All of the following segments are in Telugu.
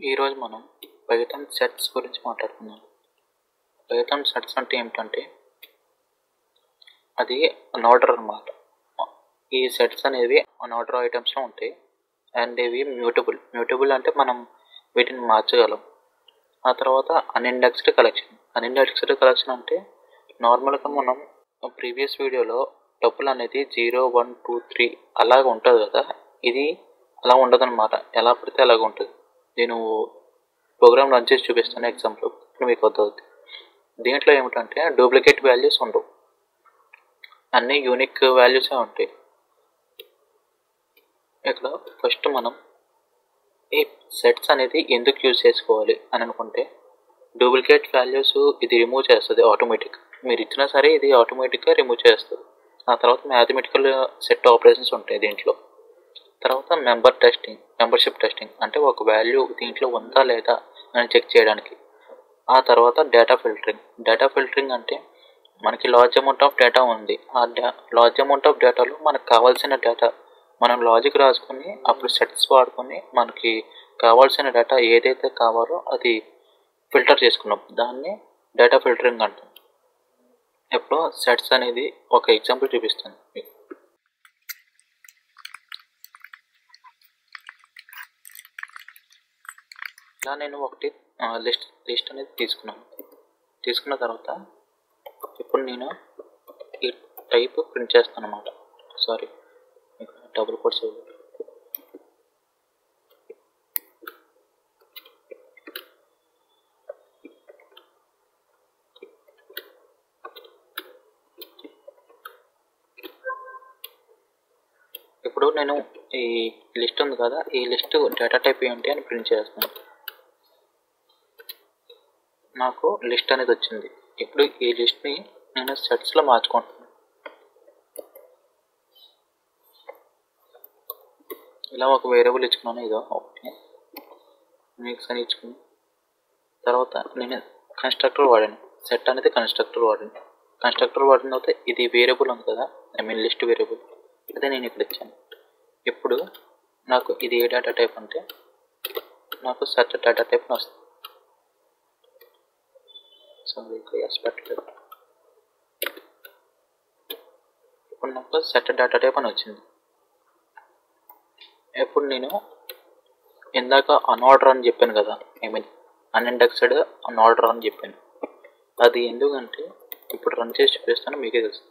ఈరోజు మనం పైథాన్ సెట్స్ గురించి మాట్లాడుకుందాం. పైథాన్ సెట్స్ అంటే ఏమిటంటే అది అన్ఆర్డర్ అన్నమాట. ఈ సెట్స్ అనేవి అన్ఆర్డర్ ఐటమ్స్లో ఉంటాయి అండ్ ఇవి మ్యూటబుల్ అంటే మనం వీటిని మార్చగలం. ఆ తర్వాత అన్ఇండెక్స్డ్ కలెక్షన్ అంటే నార్మల్గా మనం ప్రీవియస్ వీడియోలో టపుల్ అనేది 0, 1, 2, 3 అలాగ ఉంటుంది కదా. ఇది అలా ఉండదు అనమాట, ఎలా పడితే అలాగ ఉంటుంది. నేను ప్రోగ్రామ్ రన్ చేసి చూపిస్తాను ఎగ్జాంపుల్, మీకు అర్థమవుతుంది. దీంట్లో ఏమిటంటే డూప్లికేట్ వాల్యూస్ ఉండవు, అన్నీ యూనిక్ వాల్యూసే ఉంటాయి. ఇక్కడ ఫస్ట్ మనం ఈ సెట్స్ అనేది ఎందుకు యూజ్ చేసుకోవాలి అని అనుకుంటే, డూప్లికేట్ వాల్యూస్ ఇది రిమూవ్ చేస్తుంది ఆటోమేటిక్. మీరు ఇచ్చినా సరే ఇది ఆటోమేటిక్గా రిమూవ్ చేస్తుంది. ఆ తర్వాత మ్యాథమెటికల్ సెట్ ఆపరేషన్స్ ఉంటాయి దీంట్లో. తర్వాత మెంబర్షిప్ టెస్టింగ్ అంటే ఒక వాల్యూ దీంట్లో ఉందా లేదా అని చెక్ చేయడానికి. ఆ తర్వాత డేటా ఫిల్టరింగ్ అంటే మనకి లార్జ్ అమౌంట్ ఆఫ్ డేటా ఉంది. ఆ లార్జ్ అమౌంట్ ఆఫ్ డేటాలో మనకు కావాల్సిన డేటా మనం లాజిక్ రాసుకొని అప్పుడు సెట్స్ వాడుకొని మనకి కావాల్సిన డేటా ఏదైతే కావాలో అది ఫిల్టర్ చేసుకున్నాం, దాన్ని డేటా ఫిల్టరింగ్ అంటాం. ఇప్పుడు సెట్స్ అనేది ఒక ఎగ్జాంపుల్ చూపిస్తాను మీకు. ఇలా నేను ఒకటి లిస్ట్ అనేది తీసుకున్న తర్వాత ఇప్పుడు నేను ఈ టైప్ ప్రింట్ చేస్తాను అన్నమాట. Sorry, double quotes. ఇప్పుడు నేను ఈ లిస్ట్ ఉంది కదా, ఈ లిస్ట్ డేటా టైప్ ఏంటి అని ప్రింట్ చేస్తాను. నాకు లిస్ట్ అనేది వచ్చింది. ఇప్పుడు ఈ లిస్ట్ని నేను సెట్స్లో మార్చుకుంటాను. ఇలా ఒక వేరియబుల్ ఇచ్చుకున్నాను, ఇదో ఓకే మిక్స్ అని ఇచ్చుకుని తర్వాత నేను కన్స్ట్రక్టర్ వాడాను. సెట్ అనేది కన్స్ట్రక్టర్ వాడిన తర్వాత ఇది వేరియబుల్ ఉంది కదా, లిస్ట్ వేరియబుల్, అదే నేను ఇక్కడ ఇచ్చాను. ఇప్పుడు నాకు ఇది ఏ డేటా టైప్ అంటే నాకు సెట్ డేటా టైప్ వస్తుంది. ఇప్పుడు నాకు సెట్ డేటా టైప్ అని వచ్చింది. ఇప్పుడు నేను ఇందాక అన్ఆర్డర్ అని చెప్పాను కదా, అన్ఇండెక్స్డ్ అన్ఆర్డర్ అని చెప్పాను. అది ఎందుకంటే ఇప్పుడు రన్ చేసి చూపిస్తాను, మీకే తెలుసు.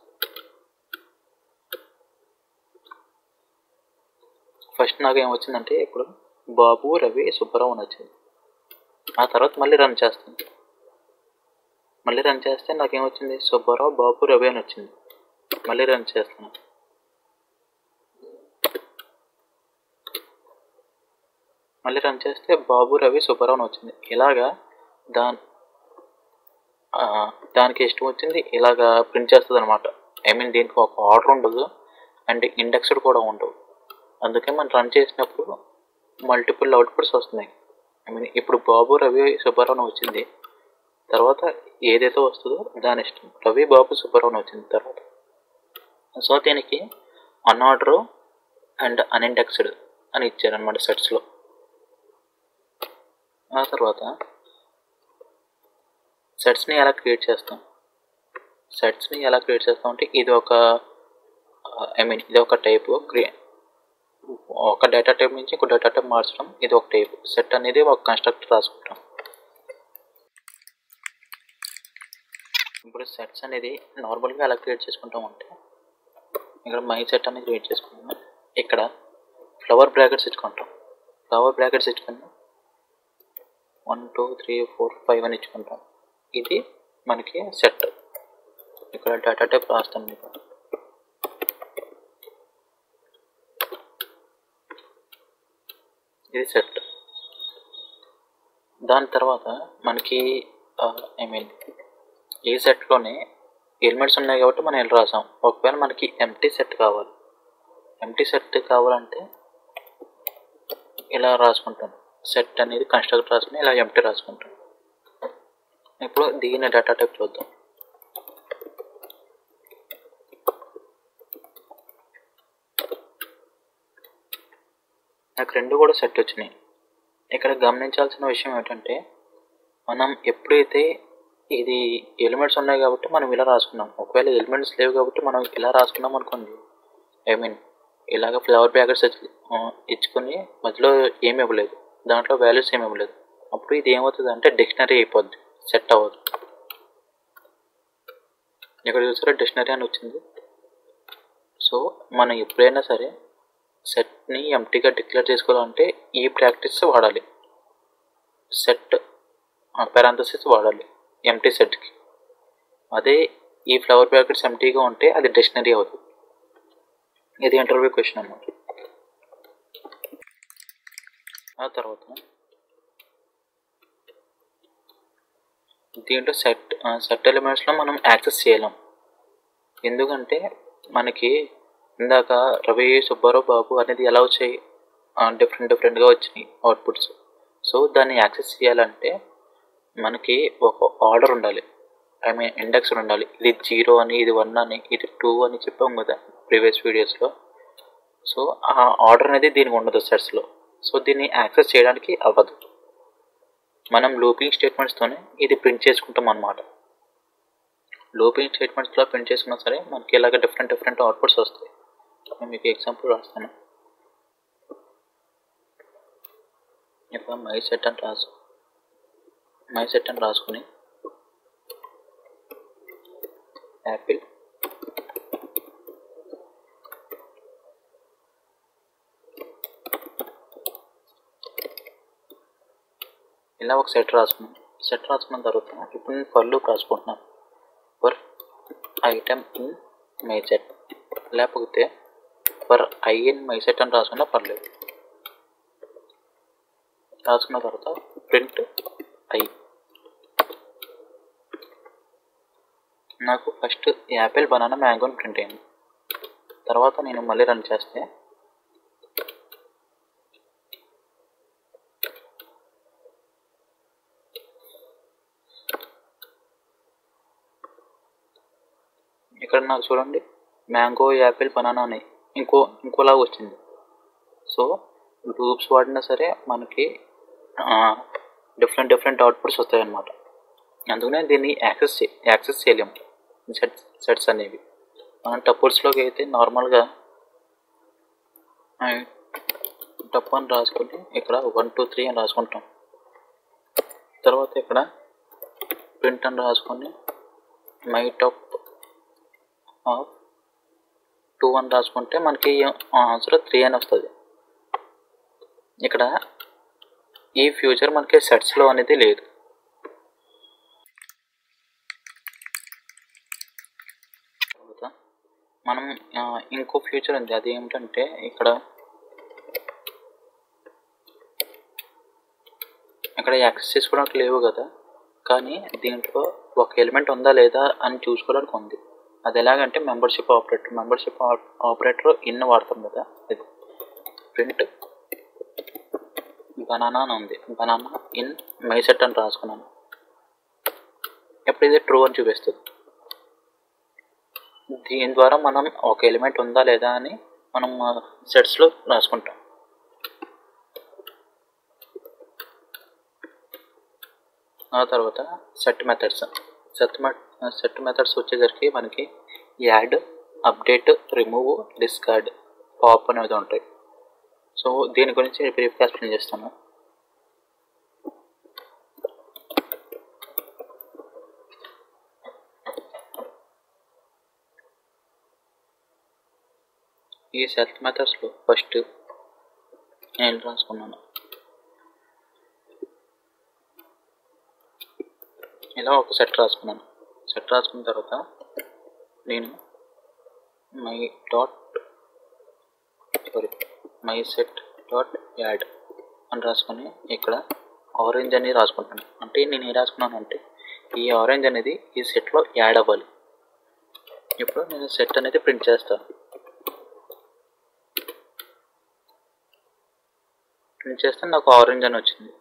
ఫస్ట్ నాకు ఏమొచ్చిందంటే ఇప్పుడు బాబు, రవి, సుబ్బారావు అని వచ్చింది. ఆ తర్వాత మళ్ళీ రన్ చేస్తే నాకేమొచ్చింది, సుబ్బారావు, బాబు, రవి అని వచ్చింది. మళ్ళీ రన్ చేస్తాను. మళ్ళీ రన్ చేస్తే బాబు, రవి, సుబ్బారావు అని వచ్చింది. ఇలాగా దానికి ఇష్టం వచ్చింది ఇలాగా ప్రింట్ చేస్తుంది అనమాట. దీనికి ఒక ఆర్డర్ ఉండదు అండ్ ఇండెక్స్డ్ కూడా ఉండవు. అందుకే మనం రన్ చేసినప్పుడు మల్టిపుల్ అవుట్పుట్స్ వస్తున్నాయి. ఇప్పుడు బాబు, రవి, సుబ్బారావు అని వచ్చింది. తర్వాత ఏదైతే వస్తుందో దాని ఇష్టం. రవి, బాబు, సుబ్బారావు అని వచ్చింది తర్వాత. సో దీనికి అన్ఆర్డర్ అండ్ అన్ఇండెక్స్డ్ అని ఇచ్చారనమాట సెట్స్లో. ఆ తర్వాత సెట్స్ని ఎలా క్రియేట్ చేస్తాం అంటే ఇది ఒక టైపు ఒక డేటా టైప్ నుంచి ఇంకో డేటా టైప్ మార్చడం, ఇది ఒక టైప్. సెట్ అనేది ఒక కన్స్ట్రక్టర్ రాసుకుంటాం. ఇప్పుడు సెట్స్ అనేది నార్మల్గా ఎలా క్రియేట్ చేసుకుంటాం అంటే ఇక్కడ మై సెట్ అనేది క్రియేట్ చేసుకుంటాం. ఇక్కడ ఫ్లవర్ బ్రాకెట్స్ ఇచ్చుకుంటాం. 1, 2, 3, 4, 5 అని ఇచ్చుకుంటాం. ఇది మనకి సెట్. ఇక్కడ డేటా టైప్ రాస్తాం మీకు. ఇది సెట్. దాని తర్వాత మనకి ఈ సెట్లోనే ఎలిమెంట్స్ ఉన్నాయి కాబట్టి మనం ఇలా రాసాం. ఒకవేళ మనకి ఎంటీ సెట్ కావాలంటే ఇలా రాసుకుంటాం. సెట్ అనేది కన్స్ట్రక్టర్ రాసుకుని ఇలా ఎంటీ రాసుకుంటాం. ఇప్పుడు దీని డేటా టైప్ చూద్దాం. నాకు రెండు కూడా సెట్ వచ్చినాయి. ఇక్కడ గమనించాల్సిన విషయం ఏంటంటే మనం ఎప్పుడైతే ఇది ఎలిమెంట్స్ ఉన్నాయి కాబట్టి మనం ఇలా రాసుకున్నాం. ఒకవేళ ఎలిమెంట్స్ లేవు కాబట్టి మనం ఇలా రాసుకున్నాం అనుకోండి, ఐ మీన్ ఇలాగ ఫ్లవర్ బ్రాకెట్స్ ఇచ్చుకొని మధ్యలో ఏమి ఇవ్వలేదు, దాంట్లో వాల్యూస్ ఏమి ఇవ్వలేదు, అప్పుడు ఇది ఏమవుతుంది అంటే డిక్షనరీ అయిపోద్ది, సెట్ అవ్వదు. ఇక్కడ చూసారా డిక్షనరీ అని వచ్చింది. సో మనం ఎప్పుడైనా సరే సెట్ని ఎంటీగా డిక్లేర్ చేసుకోవాలంటే ఈ ప్రాక్టీస్ వాడాలి, సెట్ పారాంథసిస్ వాడాలి ఎంటీ సెట్కి. అదే ఈ ఫ్లవర్ బ్రాకెట్స్ ఎంటీగా ఉంటే అది డిక్షనరీ అవుతుంది. ఇది ఇంటర్వ్యూ క్వశ్చన్ అన్నమాట. ఆ తర్వాత దీంట్లో సెట్ ఎలిమెంట్స్లో మనం యాక్సెస్ చేయలేం. ఎందుకంటే మనకి ఇందాక రవి, సుబ్బారావు, బాబు అనేది ఎలా వచ్చాయి, డిఫరెంట్గా వచ్చినాయి అవుట్పుట్స్. సో దాన్ని యాక్సెస్ చేయాలంటే మనకి ఒక ఆర్డర్ ఉండాలి, ఐ మీన్ ఇండెక్స్ ఉండాలి. ఇది 0 అని, ఇది 1 అని, ఇది 2 అని చెప్పాం కదా ప్రీవియస్ వీడియోస్లో. సో ఆ ఆర్డర్ అనేది దీనికి ఉండదు సెట్స్లో. సో దీన్ని యాక్సెస్ చేయడానికి అవ్వదు. మనం లూపింగ్ స్టేట్మెంట్స్తోనే ఇది ప్రింట్ చేసుకుంటాం అన్నమాట. లూపింగ్ స్టేట్మెంట్స్లో ప్రింట్ చేసుకున్నా సరే మనకి ఇలాగ డిఫరెంట్ అవుట్పుట్స్ వస్తాయి. నేను మీకు ఎగ్జాంపుల్ రాస్తాను. ఇప్పుడు మై సెట్ అని రాసుకుని యాపిల్ ఇలా ఒక సెట్ రాసుకున్న తర్వాత ఇప్పుడు నేను ఫర్ లూప్ రాసుకుంటున్నాను. For item in my set, లేకపోతే for i in my set అని రాసుకున్నా పర్లేదు. రాసుకున్న తర్వాత ప్రింట్ ఐ. నాకు ఫస్ట్ యాపిల్, బనానా, మ్యాంగో అని ప్రింట్ అయింది. తర్వాత నేను మళ్ళీ రన్ చేస్తే ఇక్కడ నాకు చూడండి మ్యాంగో, యాపిల్, బనానా అని ఇంకోలా వచ్చింది. సో లూప్స్ వాడినా సరే మనకి డిఫరెంట్ అవుట్పుట్స్ వస్తాయి అన్నమాట. అందుకనే దీన్ని యాక్సెస్ చేయలేము సెట్స్ అనేవి. మనం టపుల్స్లోకి అయితే నార్మల్గా టప్ అని రాసుకొని ఇక్కడ 1 2 3 అని రాసుకుంటాం. తర్వాత ఇక్కడ ప్రింట్ అని రాసుకొని మై టాప్ ఆఫ్ 2 అని రాసుకుంటే మనకి ఆన్సర్ 3 అని వస్తుంది. ఇక్కడ ఈ ఫ్యూచర్ మనకి సెట్స్లో అనేది లేదు. మనం ఇంకో ఫ్యూచర్ ఉంది, అది ఏమిటంటే ఇక్కడ యాక్సెస్ చేసుకోవడానికి లేవు కదా, కానీ దీంట్లో ఒక ఎలిమెంట్ ఉందా లేదా అని చూసుకోవడానికి ఉంది. అది ఎలాగంటే మెంబర్షిప్ ఆపరేటర్ ఇన్ వాడతాం కదా, ఇది ప్రింట్ బనానా అని ఉంది. బనానా ఇన్ మై సెట్ అని రాసుకున్నాను. ఎప్పుడైతే ట్రూ అని చూపిస్తుంది. దీని ద్వారా మనం ఒక ఎలిమెంట్ ఉందా లేదా అని మనం సెట్స్లో రాసుకుంటాం. ఆ తర్వాత సెట్ మెథడ్స్ వచ్చేసరికి మనకి add, update, remove, discard, pop అనేది ఉంటాయి. సో దీని గురించి బ్రీఫ్గా ఎక్స్ప్లెయిన్ చేస్తాను. ఈ సెట్ మెథడ్స్లో ఫస్ట్ నేను రాసుకున్నాను. ఇలా ఒక సెట్ రాసుకున్న తర్వాత నేను మై సెట్ డాట్ యాడ్ అని రాసుకొని ఇక్కడ ఆరెంజ్ అని రాసుకుంటాను. అంటే నేను ఏం రాసుకున్నాను అంటే ఈ ఆరెంజ్ అనేది ఈ సెట్లో యాడ్ అవ్వాలి. ఇప్పుడు నేను సెట్ అనేది ప్రింట్ చేస్తాను. ప్రింట్ చేస్తే నాకు ఆరెంజ్ అని వచ్చింది.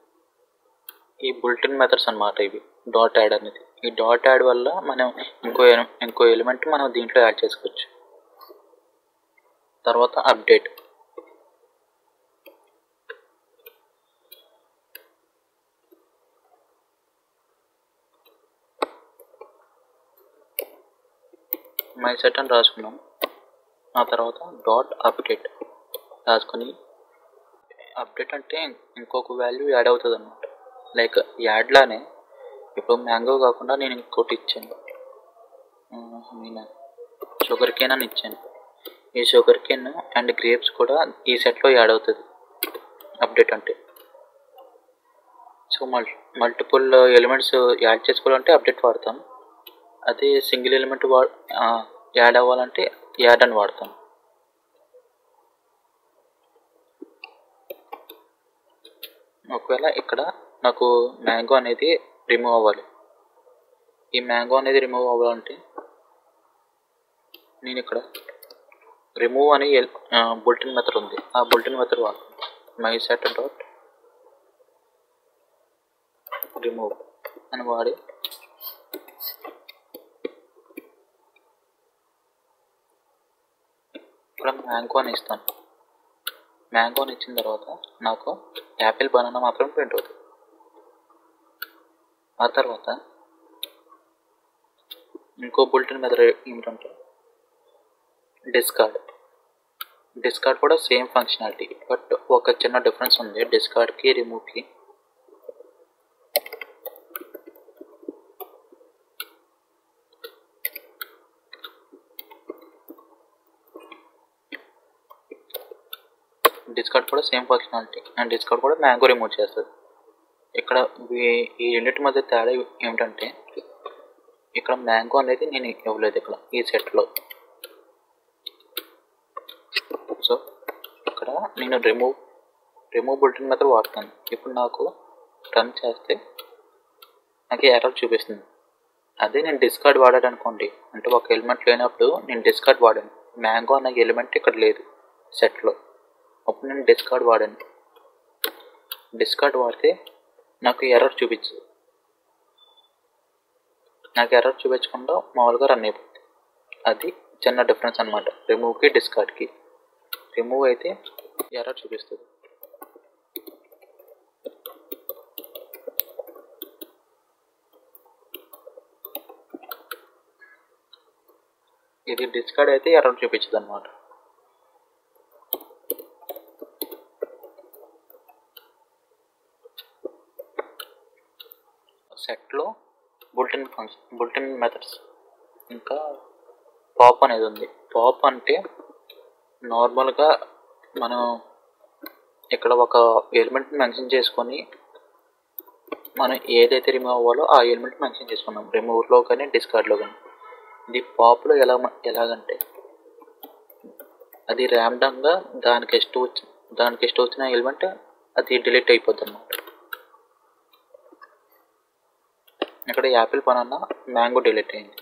ఈ బుల్టిన్ మెథడ్స్ అన్నమాట ఇవి. డాట్ యాడ్ అనేది, ఈ డాట్ యాడ్ వల్ల మనం ఇంకో ఎలిమెంట్ మనం దీంట్లో యాడ్ చేసుకోవచ్చు. తర్వాత అప్డేట్ మై సెట్ అని రాసుకున్నాం. ఆ తర్వాత డాట్ అప్డేట్ రాసుకొని, అప్డేట్ అంటే ఇంకొక వాల్యూ యాడ్ అవుతుంది అన్నమాట. లైక్ యాడ్లానే ఇప్పుడు మ్యాంగో కాకుండా నేను ఇంకోటి ఇచ్చాను, నేను షుగర్ కేన్ అని ఇచ్చాను. ఈ షుగర్ కేన్ అండ్ గ్రేప్స్ కూడా ఈ సెట్లో యాడ్ అవుతుంది అప్డేట్ అంటే. సో మల్టిపుల్ ఎలిమెంట్స్ యాడ్ చేసుకోవాలంటే అప్డేట్ వాడతాం. అదే సింగిల్ ఎలిమెంట్ యాడ్ అవ్వాలంటే యాడ్ అని వాడతాం. ఒకవేళ ఇక్కడ నాకు మ్యాంగో అనేది రిమూవ్ అవ్వాలి. ఈ మ్యాంగో అనేది రిమూవ్ అవ్వాలంటే నేను ఇక్కడ రిమూవ్ అని బుల్టిన్ మెథడ్ ఉంది, ఆ బుల్టిన్ మెథడ్ వాడతాను. మై సెట్ డాట్ రిమూవ్ అని వాడి ఇక్కడ మ్యాంగో అని ఇస్తాను. మ్యాంగో అని ఇచ్చిన తర్వాత నాకు యాపిల్ బనానా మాత్రం ప్రింట్ అవుతుంది. ఆ తర్వాత ఇంకో బుల్టిన్ మెథడ్ ఏమిటంటే డిస్కార్డ్ కూడా సేమ్ ఫంక్షనాలిటీ, బట్ ఒక చిన్న డిఫరెన్స్ ఉంది డిస్కార్డ్కి రిమూవ్కి. డిస్కార్డ్ కూడా సేమ్ ఫంక్షనాలిటీ అండ్ డిస్కార్డ్ కూడా మ్యాంగో రిమూవ్ చేస్తుంది. ఇక్కడ ఈ రెండింటి మధ్య తేడా ఏమిటంటే ఇక్కడ మ్యాంగో అనేది నేను ఇవ్వలేదు ఇక్కడ ఈ సెట్లో. సో ఇక్కడ నేను రిమూవ్ బుల్టిన్ మెథడ్ వాడతాను. ఇప్పుడు నాకు రన్ చేస్తే నాకు ఎర్రర్ చూపిస్తుంది. అదే నేను డిస్కార్డ్ వాడాను అనుకోండి, అంటే ఒక ఎలిమెంట్ లేనప్పుడు నేను డిస్కార్డ్ వాడాను, మ్యాంగో అనే ఎలిమెంట్ ఇక్కడ లేదు సెట్లో, అప్పుడు నేను డిస్కార్డ్ వాడాను. డిస్కార్డ్ వాడితే నాకు ఎర్రర్ చూపించదు. నాకు ఎర్రర్ చూపించకుండా మామూలుగా రన్ అయిపోతుంది. అది చిన్న డిఫరెన్స్ అనమాట రిమూవ్కి డిస్కార్డ్కి. రిమూవ్ అయితే ఎర్రర్ చూపిస్తుంది. ఇది డిస్కార్డ్ అయితే ఎర్రర్ చూపించదు అనమాట. సెట్లో బుల్టిన్ మెథడ్స్ ఇంకా పాప్ అనేది ఉంది. పాప్ అంటే నార్మల్గా మనం ఇక్కడ ఒక ఎలిమెంట్ మెన్షన్ చేసుకొని మనం ఏదైతే రిమూవ్ అవ్వాలో ఆ ఎలిమెంట్ మెన్షన్ చేసుకున్నాం, రిమూవ్లో కానీ డిస్కార్డ్లో కానీ. ఇది పాప్లో ఎలాగంటే అది ర్యాండమ్గా దానికి ఇష్టం వచ్చిన ఎలిమెంట్ అది డిలీట్ అయిపోద్ది అన్నమాట. ఇక్కడ యాపిల్ బనానా మ్యాంగో డిలీట్ అయింది.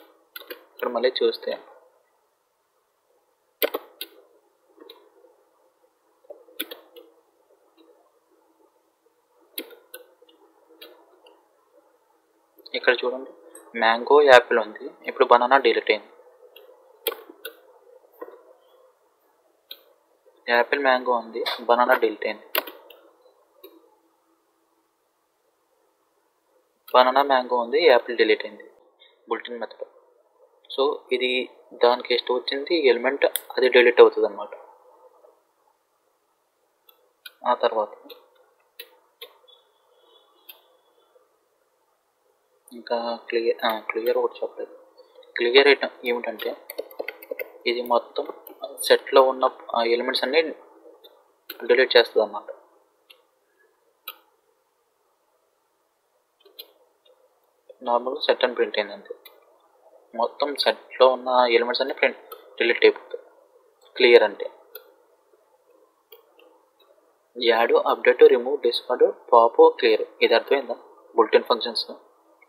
ఇక్కడ మళ్ళీ చూస్తే ఇక్కడ చూడండి మ్యాంగో యాపిల్ ఉంది, ఇప్పుడు బనానా డిలీట్ అయింది. యాపిల్ మ్యాంగో ఉంది, బనానా డిలీట్ అయింది. బనానా మ్యాంగో ఉంది, యాపిల్ డిలీట్ అయింది బుల్టిన్ మెథడ్. సో ఇది దానికి ఇష్టం వచ్చింది ఎలిమెంట్ అది డిలీట్ అవుతుంది అన్నమాట. ఆ తర్వాత ఇంకా క్లియర్ ఒకటి చెప్పలేదు. క్లియర్ ఏమిటంటే ఇది మొత్తం సెట్లో ఉన్న ఎలిమెంట్స్ అన్నీ డిలీట్ చేస్తుంది అన్నమాట. నార్మల్గా సెట్ అని ప్రింట్ అయింది అంతే, మొత్తం సెట్లో ఉన్న ఎలిమెంట్స్ అన్నీ డిలీట్ అయిపోతాయి. క్లియర్ అంటే add, update, remove, discard, pop, clear. ఇది అర్థమైందా built-in functions,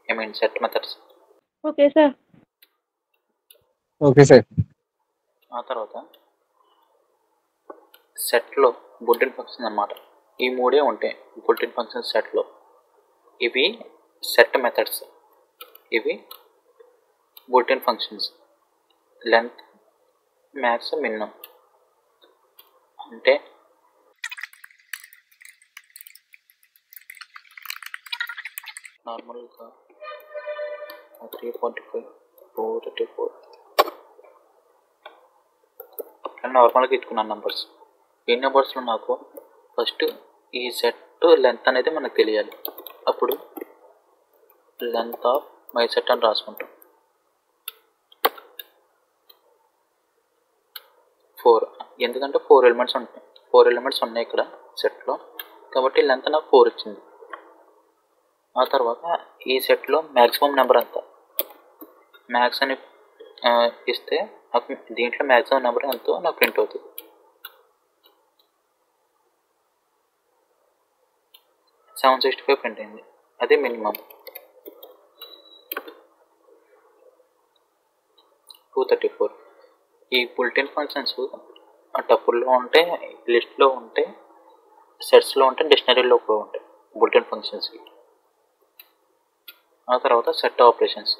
I mean set methods. Okay sir. ఆ తర్వాత సెట్లో బుల్టిన్ ఫంక్షన్ అన్నమాట. ఈ మూడే ఉంటాయి బుల్టిన్ ఫంక్షన్ సెట్లో. ఇవి సెట్ మెథడ్స్, ఇవి built-in functions. Length, max, minimum. అంటే నార్మల్గా 345, 434 ఇక్కడ నార్మల్గా ఇచ్చుకున్నాను నెంబర్స్. ఈ నెంబర్స్లో నాకు ఫస్ట్ ఈ సెట్ లెంత్ అనేది మనకు తెలియాలి. అప్పుడు లెంత్ ఆఫ్ మై సెట్ అని రాసుకుంటాం. 4, ఎందుకంటే 4 ఎలిమెంట్స్ ఉంటాయి. 4 ఎలిమెంట్స్ ఉన్నాయి ఇక్కడ సెట్లో, కాబట్టి లెంత్ నాకు 4 ఇచ్చింది. ఆ తర్వాత ఈ సెట్లో మ్యాక్సిమం నెంబర్ ఎంత, మ్యాక్స్ అని ఇస్తే నాకు దీంట్లో మ్యాక్సిమం నెంబర్ ఎంతో నాకు ప్రింట్ అవుతుంది. 765 ప్రింట్ అయింది, అదే మినిమం. 234. ఈ బుల్టిన్ ఫంక్షన్స్ టపుల్లో ఉంటే, లిస్ట్లో ఉంటే, సెట్స్లో ఉంటే, డిక్షనరీలో కూడా ఉంటాయి బుల్టిన్ ఫంక్షన్స్కి. ఆ తర్వాత సెట్ ఆపరేషన్స్.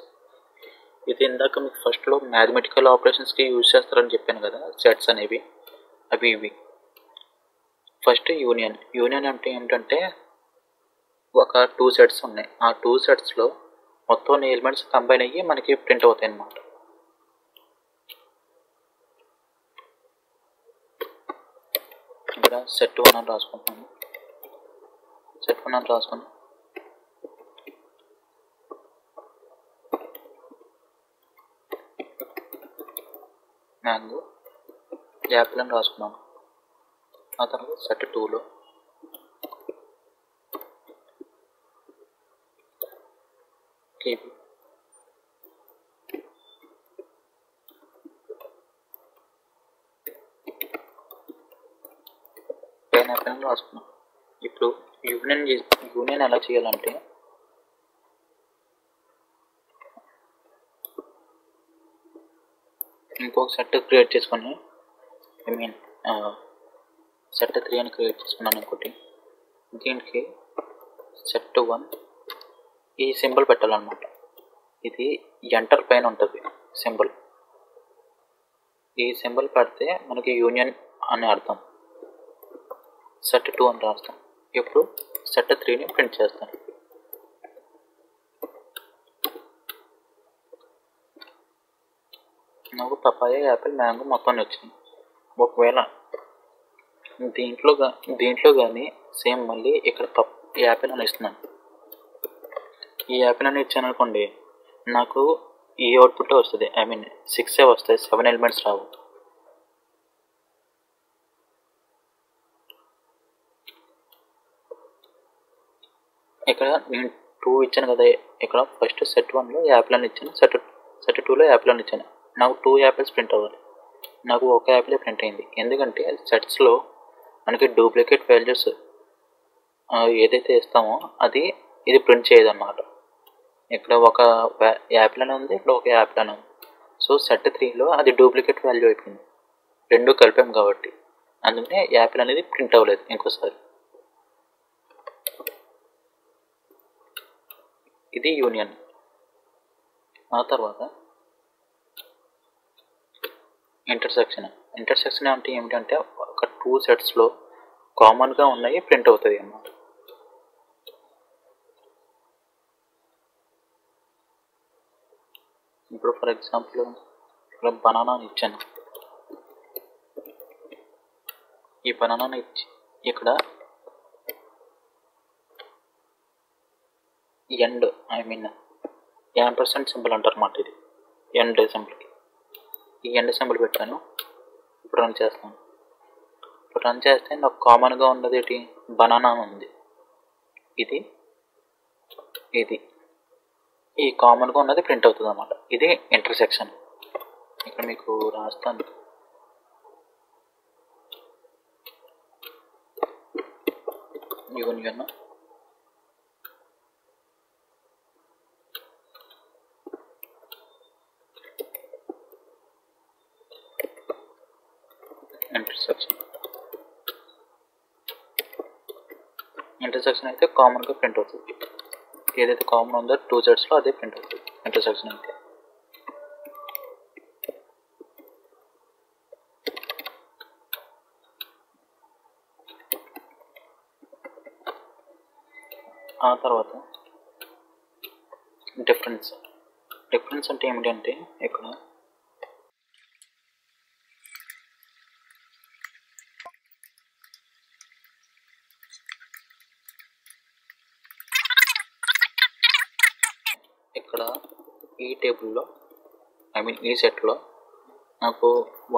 ఇది ఇందాక మీకు ఫస్ట్లో మ్యాథమెటికల్ ఆపరేషన్స్కి యూజ్ చేస్తారని చెప్పాను కదా సెట్స్ అనేవి, అవి ఇవి. First union. యూనియన్ అంటే ఏంటంటే ఒక 2 సెట్స్ ఉన్నాయి, ఆ 2 సెట్స్లో మొత్తం ఎలిమెంట్స్ కంబైన్ అయ్యి మనకి ప్రింట్ అవుతాయి అన్నమాట. ఇక్కడ సెట్ 1 అని రాసుకుంటాను. సెట్ 1 అని రాసుకుని మ్యాంగో యాపిల్ అని రాసుకున్నాను. ఆ తర్వాత సెట్ 2లో కేబీ, పైనాపిల్ అని రాసుకున్నాను. ఇప్పుడు యూనియన్ ఎలా చేయాలంటే ఇంకొక సెట్ క్రియేట్ చేసుకొని, సెట్ 3 అని క్రియేట్ చేసుకున్నాను ఇంకోటి. దీనికి సెట్ 1 ఈ సింబల్ పెట్టాలన్నమాట. ఇది ఎంటర్ పైన ఉంటుంది సింబల్. ఈ సింబల్ పెడితే మనకి యూనియన్ అని అర్థం. సెట్ 2 అని రాస్తాం. ఇప్పుడు సెట్ 3ని ప్రింట్ చేస్తాను. నాకు పపాయ, యాపిల్, మ్యాంగో మొత్తం వచ్చింది. ఒకవేళ దీంట్లో కానీ సేమ్ మళ్ళీ ఇక్కడ యాపిల్ అని ఇస్తున్నాను. ఈ యాపిల్ అని ఇచ్చాను అనుకోండి, నాకు ఈ అవుట్పుట్ వస్తుంది. 6 వస్తాయి, 7 ఎలిమెంట్స్ రావు. ఇక్కడ నేను 2 ఇచ్చాను కదా, ఇక్కడ ఫస్ట్ సెట్ 1లో యాపిల్ అని ఇచ్చాను, సెట్ 2లో యాపిల్ అని ఇచ్చాను. నాకు 2 యాపిల్స్ ప్రింట్ అవ్వాలి. నాకు ఒక యాపిలే ప్రింట్ అయింది, ఎందుకంటే సెట్స్లో మనకి డూప్లికేట్ వాల్యూస్ ఏదైతే ఇస్తామో ఇది ప్రింట్ చేయదన్నమాట. ఇక్కడ ఒక యాపిల్ అని ఉంది, ఇక్కడ ఒక యాపిల్ అని ఉంది. సో సెట్ 3లో అది డూప్లికేట్ వాల్యూ అయిపోయింది, రెండు కలిపాం కాబట్టి. అందుకనే యాపిల్ అనేది ప్రింట్ అవ్వలేదు ఇంకోసారి. ఇది యూనియన్. ఆ తర్వాత ఇంటర్సెక్షన్ అంటే ఏమిటంటే ఒక 2 సెట్స్లో కామన్గా ఉన్నాయి ప్రింట్ అవుతుంది అన్నమాట. ఇప్పుడు ఫర్ ఎగ్జాంపుల్ ఇక్కడ బనానాని ఇచ్చాను. ఈ బనానాని ఇచ్చి ఇక్కడ యాంపర్సెంట్ సింబల్ అంటారు అన్నమాట. ఇది ఎండ్ సింబల్కి ఈ ఎండ్ సింబల్ పెట్టాను. ఇప్పుడు రన్ చేస్తాను. ఇప్పుడు రన్ చేస్తే నాకు కామన్గా ఉన్నది ఏంటి, బనానా ఉంది. ఇది ఈ కామన్గా ఉన్నది ప్రింట్ అవుతుంది అన్నమాట. ఇది ఇంటర్సెక్షన్. ఇక్కడ మీకు రాస్తాను. యూనియన్ ఇంటర్సెక్షన్ అయితే కామన్గా ప్రింట్ అవుతుంది. ఏదైతే కామన్ ఉందో 2 సెట్స్లో అదే ప్రింట్ అవుతుంది ఇంటర్సెక్షన్ అయితే. ఆ తర్వాత డిఫరెన్స్ అంటే ఏమిటంటే ఇక్కడ ఇక్కడ ఈ టేబుల్లో ఈ సెట్లో నాకు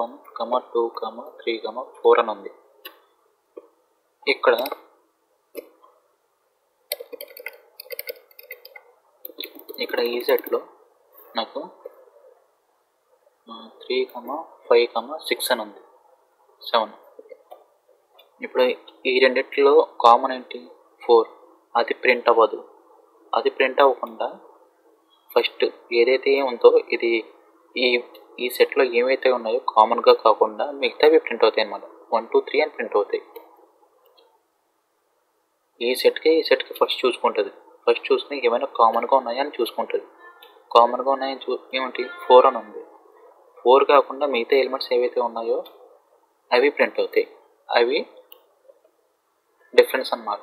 1, 2, 3, 4 అని ఉంది. ఇక్కడ ఈ సెట్లో నాకు 3, 5, 6 అని ఉంది, 7. ఇప్పుడు ఈ రెండిట్లో కామన్ ఏంటి? 4. అది ప్రింట్ అవ్వదు. అది ప్రింట్ అవ్వకుండా ఫస్ట్ ఏదైతే ఉందో ఇది ఈ సెట్లో ఏవైతే ఉన్నాయో కామన్గా కాకుండా మిగతావి ప్రింట్ అవుతాయి అన్నమాట. 1, 2, 3 అని ప్రింట్ అవుతాయి. ఈ సెట్కి ఫస్ట్ చూసుకుంటుంది. ఫస్ట్ చూసుకుని ఏమైనా కామన్గా ఉన్నాయని చూసుకుంటుంది. కామన్గా ఉన్నాయని ఏమిటి? 4 అని ఉంది. 4 కాకుండా మిగతా ఎలిమెంట్స్ ఏవైతే ఉన్నాయో అవి ప్రింట్ అవుతాయి. అవి డిఫరెన్స్ అన్నమాట.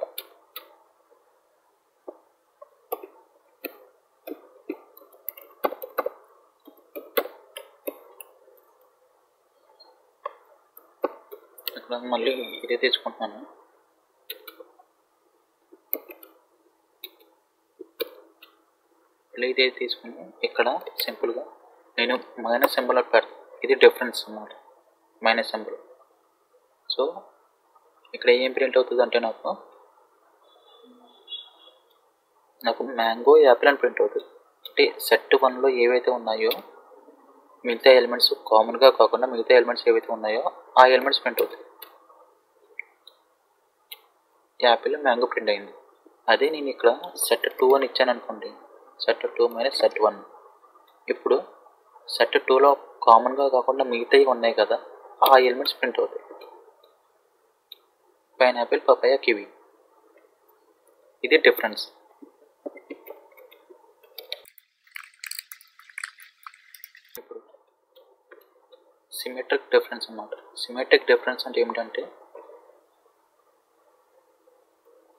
ఇక్కడ మళ్ళీ ఇదే తీసుకుంటున్నాను. ఇదే తీసుకుని ఇక్కడ సింపుల్గా నేను మైనస్ సింబల్ పెడతాను. ఇది డిఫరెన్స్ అన్నమాట, మైనస్ సింబల్. సో ఇక్కడ ఏం ప్రింట్ అవుతుంది అంటే నాకు మ్యాంగో యాపిల్ అని ప్రింట్ అవుతుంది. అంటే సెట్ 1లో ఏవైతే ఉన్నాయో మిగతా ఎలిమెంట్స్ కామన్గా కాకుండా మిగతా ఎలిమెంట్స్ ఏవైతే ఉన్నాయో ఆ ఎలిమెంట్స్ ప్రింట్ అవుతాయి. యాపిల్ మ్యాంగో ప్రింట్ అయింది. అదే నేను ఇక్కడ సెట్ 2 అని ఇచ్చాను అనుకోండి, సెట్ 2 మైనస్ సెట్ 1. ఇప్పుడు సెట్ 2లో కామన్గా కాకుండా మిగతావి ఉన్నాయి కదా, ఆ ఎలిమెంట్స్ ప్రింట్ అవుతాయి. Pineapple, papaya, kiwi. ఇది డిఫరెన్స్. ఇప్పుడు సిమెట్రిక్ డిఫరెన్స్ అన్నమాట. సిమెట్రిక్ డిఫరెన్స్ అంటే ఏమిటంటే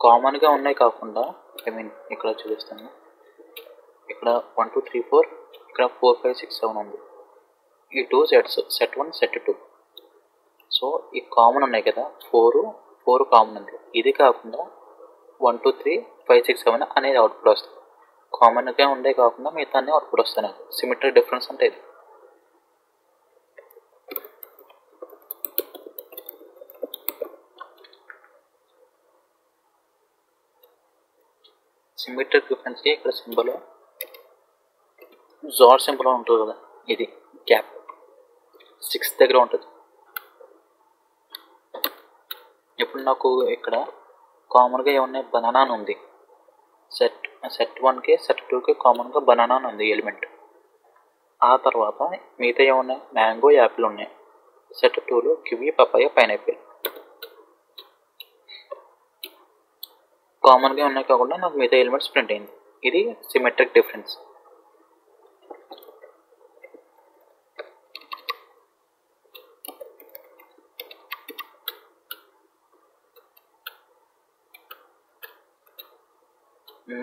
కామన్గా ఉన్నాయి కాకుండా ఇక్కడ చూపిస్తాను. ఇక్కడ 1, 2, 3, 4, ఇక్కడ 4, 5, 6, 7 ఉంది. ఈ 2 సెట్స్, సెట్ 1, సెట్ 2. సో ఈ కామన్ ఉన్నాయి కదా, 4 కామన్ ఉంది. ఇది కాకుండా 1, 2, 3, 5, 6, 7 అనేది అవుట్పుట్ వస్తుంది. కామన్గా ఉండే కాకుండా మిగతా అన్నీ అవుట్పుట్ వస్తాయి నాకు. సిమెట్రిక్ డిఫరెన్స్ అంటే ఇది. సిమెట్రిక్ డిఫరెన్స్కి ఇక్కడ సింబల్ జార్ సింబల్ ఉంటుంది కదా, ఇది గ్యాప్ 6 దగ్గర ఉంటుంది. ఇప్పుడు నాకు ఇక్కడ కామన్గా ఏమున్నాయి? బనానా అని ఉంది. సెట్ 1కి సెట్ 2కి కామన్గా బనానా అని ఉంది ఎలిమెంట్. ఆ తర్వాత మిగతా ఏమున్నాయి? మ్యాంగో, యాపిల్ ఉన్నాయి. సెట్ 2లో కివి, పపాయ, పైనాపిల్. కామన్గా ఉన్నాయి కాకుండా నాకు మిగతా ఎలిమెంట్స్ ప్రింట్ అయింది. ఇది సిమెట్రిక్ డిఫరెన్స్.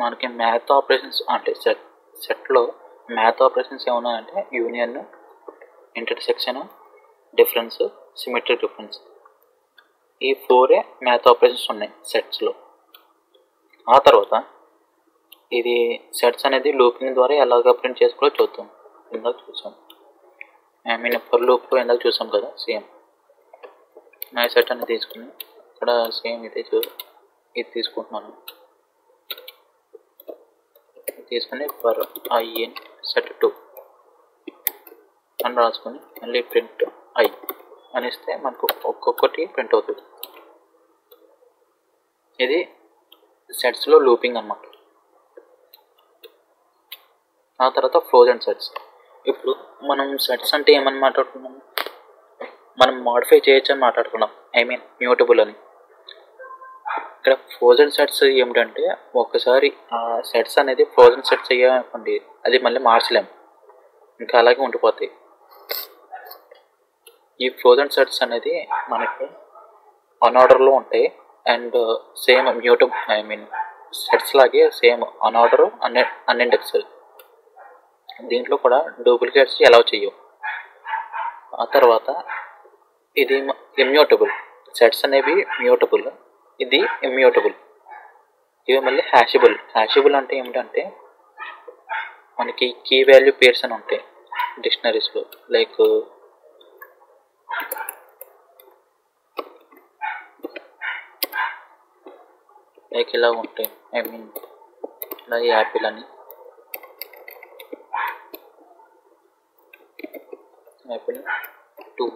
మనకి మ్యాథ్ ఆపరేషన్స్ అంటే సెట్లో మ్యాథ్ ఆపరేషన్స్ ఏమన్నా అంటే union, intersection, difference, symmetric difference. ఈ 4 మ్యాథ్ ఆపరేషన్స్ ఉన్నాయి సెట్స్లో. ఆ తర్వాత ఇది సెట్స్ అనేది లూపింగ్ ద్వారా ఎలాగ ప్రింట్ చేసుకోవాలో చూద్దాం. ఇందాక చూసాం, ఫర్ లూప్లో ఇందాక చూసాం కదా, సేమ్ నా సెట్ అనేది తీసుకుని ఇక్కడ సేమ్ ఇది తీసుకుంటున్నాను. తీసుకుని ఫర్ ఐఎన్ సెట్ 2 అని రాసుకొని మళ్ళీ ప్రింట్ ఐ అనిస్తే మనకు ఒక్కొక్కటి ప్రింట్ అవుతుంది. ఇది సెట్స్లో లూపింగ్ అన్నమాట. ఆ తర్వాత ఫ్రోజన్ సెట్స్. ఇప్పుడు మనం సెట్స్ అంటే ఏమని మాట్లాడుకున్నాం? మనం మాడిఫై చేయొచ్చు అని మాట్లాడుకున్నాం, మ్యూటబుల్ అని. ఇక్కడ ఫ్రోజన్ సెట్స్ ఏమిటంటే ఒక్కసారి ఆ సెట్స్ అనేది ఫ్రోజన్ సెట్స్ అయ్యామనుకోండి, అది మళ్ళీ మార్చలేము, ఇంకా అలాగే ఉండిపోతాయి. ఈ ఫ్రోజన్ సెట్స్ అనేది మనకి అన్ఆర్డర్లో ఉంటాయి అండ్ సేమ్ సెట్స్ లాగే సేమ్ అన్ఆర్డర్, అన్ఇండెక్స్డ్. దీంట్లో కూడా డూప్లికేట్స్ అలౌ చేయవు. ఆ తర్వాత ఇది ఇమ్యూటబుల్. సెట్స్ అనేవి మ్యూటబుల్, ఇది ఇమ్యూటబుల్. ఇవి మళ్ళీ హ్యాషబుల్. హ్యాషబుల్ అంటే ఏమిటంటే మనకి కీ వాల్యూ పేర్స్ అని ఉంటాయి డిక్షనరీస్లో. లైక్ ఇలా ఉంటాయి. ఐ మీన్ ఇలా యాపిల్ అని, యాపిల్ 2,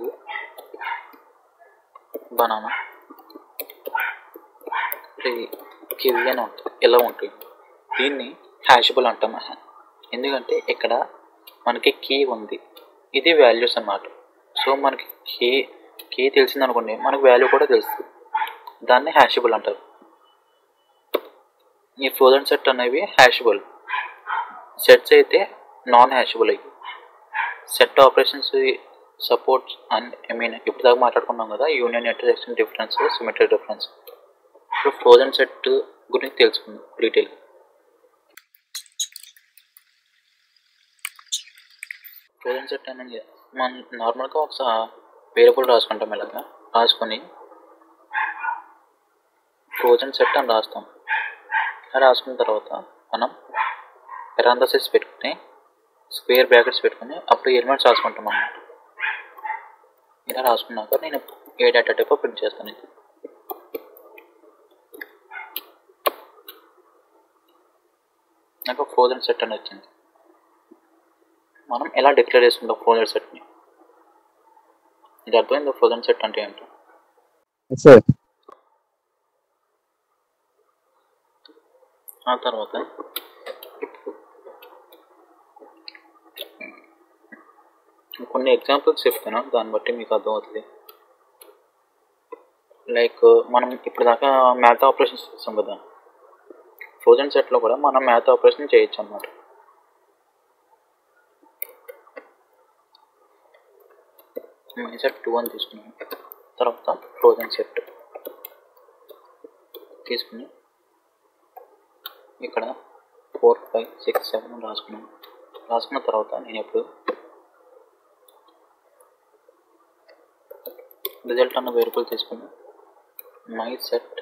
బనానా 3, కివి అని ఉంటాయి. ఇలా ఉంటాయి. దీన్ని హ్యాషబుల్ అంటాం. ఎందుకంటే ఇక్కడ మనకి కీ ఉంది, ఇది వాల్యూస్ అన్నమాట. సో మనకి కీ తెలిసింది అనుకోండి, మనకు వాల్యూ కూడా తెలుస్తుంది. దాన్ని హ్యాషబుల్ అంటారు. ఈ ఫ్రోజన్ సెట్ అనేవి హ్యాషబుల్. సెట్స్ అయితే నాన్ హ్యాషబుల్ అయ్యి. Set operations supports and I mean ఇప్పుడు దాకా మాట్లాడుకున్నాం కదా, union, intersection, difference, symmetry difference. ఇప్పుడు ఫ్రోజన్ సెట్ గురించి తెలుసుకుందాం డీటెయిల్గా. ఫ్రోజన్ సెట్ అనేది మనం నార్మల్గా ఒకసారి వేరియబుల్ రాసుకుంటాం. ఇలాగా రాసుకొని ఫ్రోజన్ సెట్ అని రాస్తాం. రాసుకున్న తర్వాత మనం పెరాంథసిస్ పెట్టుకుని స్క్వేర్ బ్రాకెట్స్ పెట్టుకుని అప్పుడు ఎలిమెంట్స్ రాసుకుంటాం అన్నమాట. ఇలా రాసుకున్నాక నేను ఏ డేటా టైప్ ప్రింట్ చేస్తాను. ఇది నాకు ఫ్రోజన్ సెట్ అని వచ్చింది. మనం ఎలా డిక్లేర్ చేసుకుంటాం ఫ్రోజన్ సెట్ని? ఇది అర్థమైంది ఫ్రోజన్ సెట్ అంటే ఏంటో? ఆ తర్వాత కొన్ని ఎగ్జాంపుల్స్ చెప్తాను, దాన్ని బట్టి మీకు అర్థమవుతుంది. లైక్ మనం ఇప్పుడు దాకా మ్యాథ్ ఆపరేషన్స్ చేస్తాం కదా, ఫ్రోజన్ సెట్లో కూడా మనం మ్యాథ్ ఆపరేషన్ చేయొచ్చు అన్నమాట. సెట్ 2 అని తీసుకున్నాను. తర్వాత ఫ్రోజన్ సెట్ తీసుకుని ఇక్కడ 4, 5, 6, 7 రాసుకున్నాను. రాసుకున్న తర్వాత నేను ఇప్పుడు రిజల్ట్ అన్న వేరియబుల్ తీసుకుని my set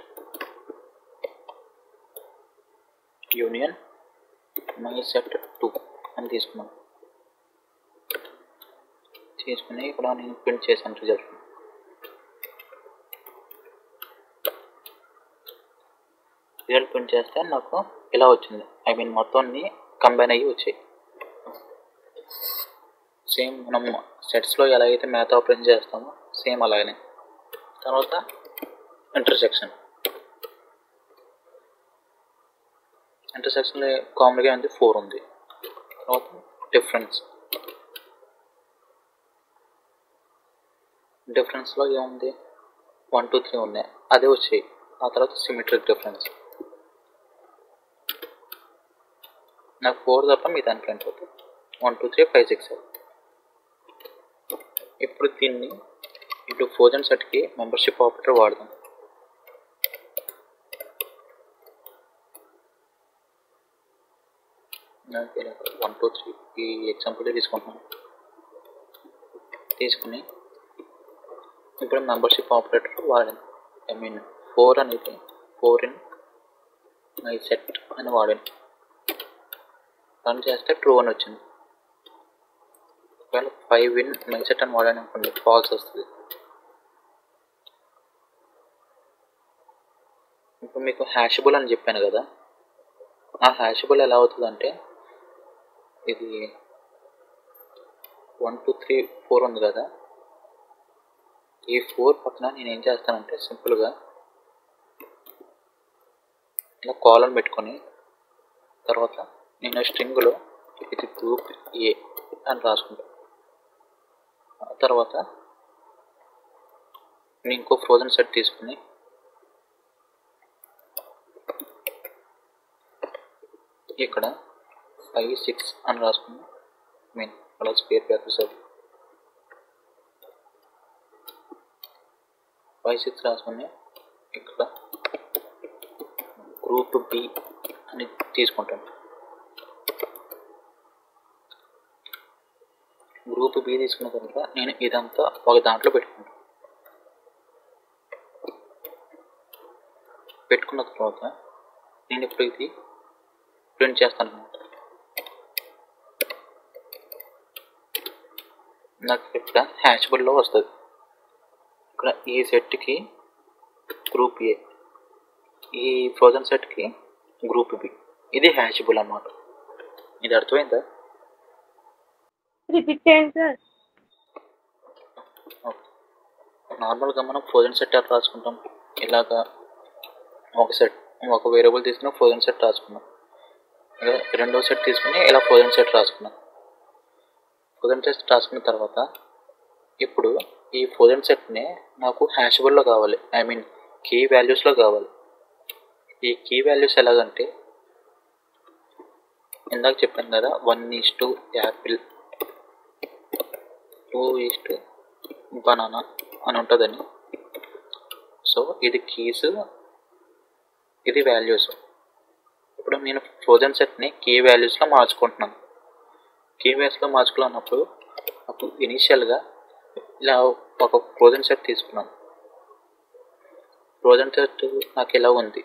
union my set 2 అని తీసుకున్నాను. తీసుకుని ఇక్కడ నేను ప్రింట్ చేశాను రిజల్ట్. ప్రింట్ చేస్తే నాకు ఇలా వచ్చింది. ఐ మీన్ మొత్తం కంబైన్ అయ్యి వచ్చాయి. సేమ్ మనం సెట్స్లో ఎలా అయితే మ్యాథ్ ఆపరేషన్ చేస్తామో సేమ్ అలాగనే. తర్వాత ఇంటర్సెక్షన్లో కామన్గా ఉంది 4 ఉంది. తర్వాత డిఫరెన్స్లో ఏముంది 1, 2, 3 ఉన్నాయి, అదే వచ్చాయి. ఆ తర్వాత సిమెట్రిక్ డిఫరెన్స్ నాకు 4 తప్ప మీ దాని ప్రింట్ అవుతుంది. 1, 2, 3, 5, 6, 7. ఇప్పుడు ఫ్రోజన్ సెట్కి మెంబర్షిప్ ఆపరేటర్ వాడదాం. నాకు 1, 2, 3 ఈ ఎగ్జాంపుల్ తీసుకుంటున్నాను. తీసుకుని ఇప్పుడు మెంబర్షిప్ ఆపరేటర్ వాడాను. ఐ మీన్ 4 అనేది 4 ఇన్ మై సెట్ అని వాడాను. రన్ చేస్తే ట్రూ అని వచ్చింది. ఒకవేళ 5 ఇన్ మై సెట్ అని వాడాను అనుకోండి, ఫాల్స్ వస్తుంది. ఇప్పుడు మీకు హ్యాషబుల్ అని చెప్పాను కదా, ఆ హ్యాషబుల్ ఎలా అవుతుందంటే ఇది 1, 2, 3, 4 ఉంది కదా, ఈ 4 పక్కన నేను ఏం చేస్తానంటే సింపుల్గా ఇలా కాలన్ పెట్టుకొని తర్వాత నేను స్ట్రింగ్లో ఇది గ్రూప్ ఏ అని రాసుకుంటాను. తర్వాత నేను ఇంకో ఫ్రోజన్ సెట్ తీసుకుని ఇక్కడ 5, 6 అని రాసుకున్నాను. మీన్ అలా స్క్వేర్ బ్రాకెట్స్ 5, 6 రాసుకుని ఇక్కడ గ్రూప్ బి అని తీసుకుంటాను. గ్రూప్ బి తీసుకున్న తర్వాత నేను ఇదంతా ఒక దాంట్లో పెట్టుకున్న తర్వాత నేను ఇప్పుడు ఇది ప్రింట్ చేస్తాను అన్నమాట. నాకు ఇక్కడ హ్యాషబుల్లో వస్తుంది. ఇక్కడ ఈ సెట్కి గ్రూప్ ఏ, ఈ ఫ్రోజన్ సెట్కి గ్రూప్ బి, ఇది హ్యాషబుల్ అన్నమాట. ఇది అర్థమైందా? రిపీట్ చేయండి సార్. నార్మల్గా మనం ఫ్రోజన్ సెట్ ఎలా రాసుకుంటాం, ఇలాగా ఒక వేరియబుల్ తీసుకుని ఫ్రోజన్ సెట్ రాసుకున్నాం, రెండో సెట్ తీసుకుని ఇలా ఫ్రోజన్ సెట్ రాసుకున్నాం. ఫ్రోజన్ సెట్ రాసుకున్న తర్వాత ఇప్పుడు ఈ ఫ్రోజన్ సెట్ని నాకు హ్యాషబుల్లో కావాలి, ఐ మీన్ కీ వాల్యూస్లో కావాలి. ఈ కీ వాల్యూస్ ఎలాగంటే ఇందాక చెప్పాను కదా, 1:, యాపిల్, 2:, బనానా అని ఉంటుందని. సో ఇది కీస్, ఇది వాల్యూస్. ఇప్పుడు నేను ఫ్రోజన్ సెట్ని కీ వాల్యూస్లో మార్చుకుంటున్నాను. కీ వాల్యూస్లో మార్చుకున్నప్పుడు అప్పుడు ఇనీషియల్గా ఇలా ఒక ఫ్రోజన్ సెట్ తీసుకున్నాను. ఫ్రోజన్ సెట్ నాకు ఇలా ఉంది.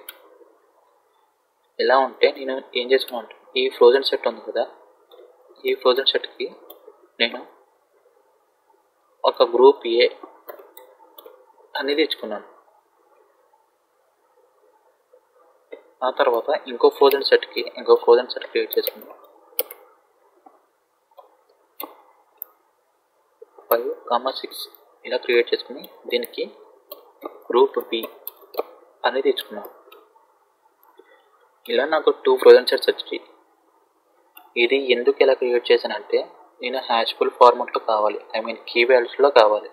ఇలా ఉంటే నేను ఏం చేసుకున్నాను, ఈ ఫ్రోజన్ సెట్ ఉంది కదా, ఈ ఫ్రోజన్ సెట్కి నేను ఒక గ్రూప్ ఏ అనేది ఇచ్చుకున్నాను. ఆ తర్వాత ఇంకో ఫ్రోజన్ సెట్ క్రియేట్ చేసుకున్నాను. 5, 6 ఇలా క్రియేట్ చేసుకుని దీనికి గ్రూప్ బి అనేది ఇచ్చుకున్నాను. ఇలా నాకు 2 ఫ్రోజన్ సెట్స్ వచ్చాయి. ఇది ఎందుకు ఎలా క్రియేట్ చేశానంటే, నేను హ్యాష్బుల్ ఫార్మాట్లో కావాలి, ఐ మీన్ కీ వాల్యూస్లో కావాలి.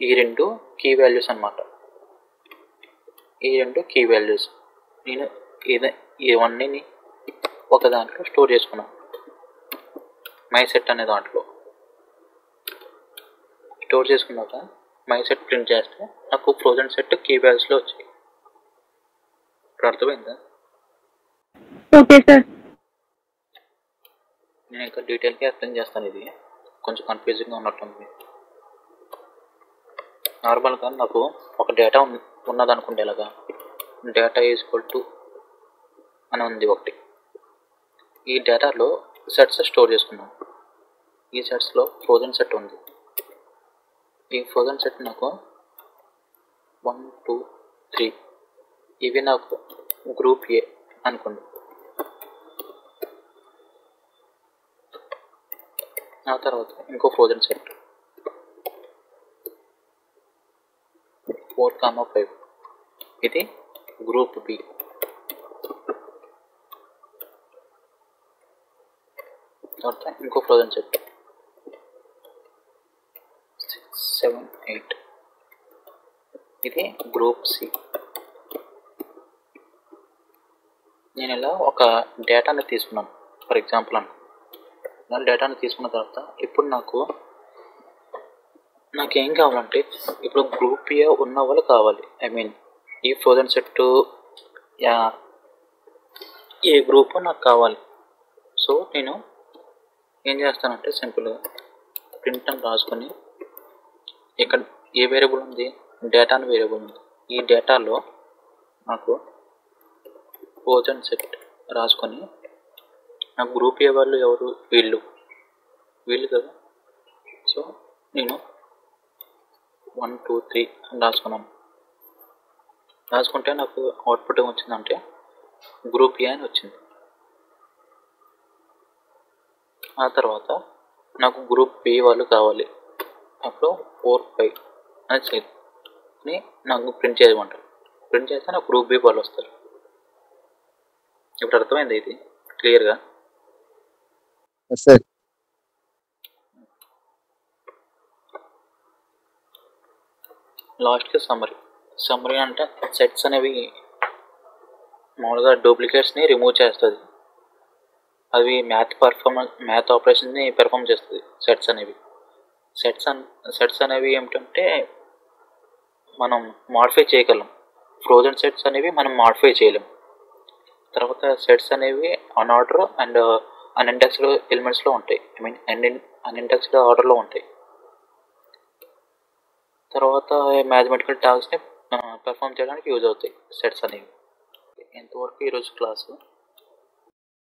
ఈ రెండు కీ వాల్యూస్ అన్నమాట. ఈ రెండు కీ వాల్యూస్ నేను ఇవన్నీ ఒక దాంట్లో స్టోర్ చేసుకున్నాను, మై సెట్ అనే దాంట్లో స్టోర్ చేసుకున్నాక మై సెట్ ప్రింట్ చేస్తే నాకు ఫ్రోజన్ సెట్ కీ వాల్యూస్లో వచ్చాయి. ఇప్పుడు అర్థమైందా? Okay sir. నేను ఇంకా డీటెయిల్గా అర్థం చేస్తాను. ఇది కొంచెం కన్ఫ్యూజింగ్గా ఉన్నట్టుంది. నార్మల్గా నాకు ఒక డేటా ఉన్నదనుకుంటే, ఇలాగా డేటా = అని ఉంది ఒకటి. ఈ డేటాలో సెట్స్ స్టోర్ చేసుకున్నాను. ఈ సెట్స్లో ఫ్రోజన్ సెట్ ఉంది. ఈ ఫ్రోజన్ సెట్ నాకు 1, 2, 3 ఇవి నాకు గ్రూప్ ఏ అనుకోండి. ఆ తర్వాత ఇంకో ఫ్రోజన్ సెట్ 4, 5 ఇది గ్రూప్ బి. తర్వాత ఇంకో ఫ్రోజన్ సెట్ 6, 7, 8 ఇది గ్రూప్ సి. నేను ఇలా ఒక డేటాని తీసుకున్నాను, ఫర్ ఎగ్జాంపుల్ అనుకో. డేటాని తీసుకున్న తర్వాత ఇప్పుడు నాకేం కావాలంటే, ఇప్పుడు గ్రూప్ ఏ ఉన్న వాళ్ళు కావాలి, ఐ మీన్ ఈ ఫ్రోజన్ సెట్ ఏ గ్రూప్ నాకు కావాలి. సో నేను ఏం చేస్తానంటే, సింపుల్గా ప్రింట్ అని రాసుకొని, ఇక్కడ ఏ వేరియబుల్ ఉంది, డేటా అని వేరియబుల్ ఉంది. ఈ డేటాలో నాకు ఫ్రోజన్ సెట్ రాసుకొని, నాకు గ్రూప్ ఏ వాళ్ళు ఎవరు, వీళ్ళు కదా. సో నేను 1, 2, 3 అని రాసుకున్నాను. రాసుకుంటే నాకు అవుట్పుట్ ఏమొచ్చిందంటే గ్రూప్ ఏ అని వచ్చింది. ఆ తర్వాత నాకు గ్రూప్ బి వాళ్ళు కావాలి. అప్పుడు 4, 5 అని నాకు ప్రింట్ చేయమంటారు. ప్రింట్ చేస్తే నాకు గ్రూప్ బి వాళ్ళు వస్తారు. ఇప్పుడు అర్థమైంది ఇది క్లియర్గా? సార్ లాస్ట్కి సమ్మరీ అంటే సెట్స్ అనేవి మామూలుగా డూప్లికేట్స్ని రిమూవ్ చేస్తుంది. అవి మ్యాథ్ ఆపరేషన్ని పెర్ఫామ్ చేస్తుంది. సెట్స్ అనేవి ఏమిటంటే మనం మాడిఫై చేయగలం. ఫ్రోజన్ సెట్స్ అనేవి మనం మాడిఫై చేయలేం. తర్వాత సెట్స్ అనేవి అన్ఆర్డర్ అండ్ అన్ఇండెక్స్డ్ ఎలిమెంట్స్లో ఉంటాయి, ఐ మీన్ అన్ఇండెక్స్డ్ ఆర్డర్లో ఉంటాయి. తర్వాత మ్యాథమెటికల్ టాస్క్ని పెర్ఫామ్ చేయడానికి యూజ్ అవుతాయి సెట్స్ అనేవి. ఎంతవరకు ఈరోజు క్లాసు.